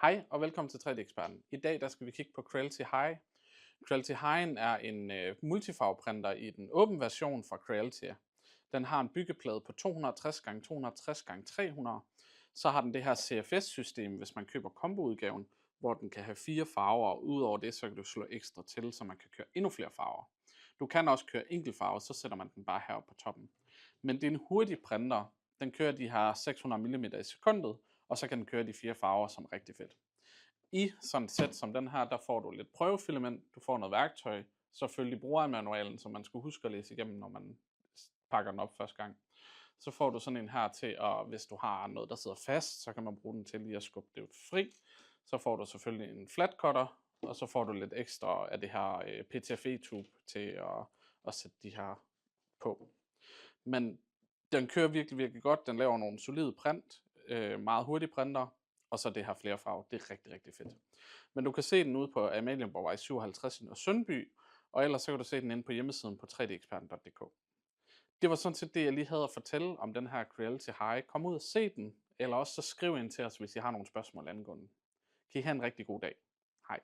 Hej og velkommen til 3D-eksperten. I dag der skal vi kigge på Creality Hi. Creality Hi'en er en multifarveprinter i den åbne version fra Creality. Den har en byggeplade på 260 x 260 x 300. Så har den det her CFS-system, hvis man køber komboudgaven, hvor den kan have 4 farver, og udover det, så kan du slå ekstra til, så man kan køre endnu flere farver. Du kan også køre enkeltfarver, så sætter man den bare heroppe på toppen. Men det er en hurtig printer. Den kører de her 600 mm i sekundet, og så kan den køre de 4 farver, som er rigtig fedt. I sådan et sæt som den her, der får du lidt prøvefilament, du får noget værktøj, selvfølgelig brugermanualen, som man skulle huske at læse igennem, når man pakker den op første gang. Så får du sådan en her til, og hvis du har noget, der sidder fast, så kan man bruge den til lige at skubbe det fri. Så får du selvfølgelig en flat cutter, og så får du lidt ekstra af det her PTFE-tube til at sætte de her på. Men den kører virkelig godt, den laver nogle solide print, meget hurtig printer, og så det her flere farver, det er rigtig fedt. Men du kan se den ude på Amalienborgvej 57 i Sundby, og ellers så kan du se den inde på hjemmesiden på 3deksperten.dk. Det var sådan set det, jeg lige havde at fortælle om den her Creality Hi. Kom ud og se den, eller også så skriv ind til os, hvis I har nogle spørgsmål angående den. Kan I have en rigtig god dag. Hej.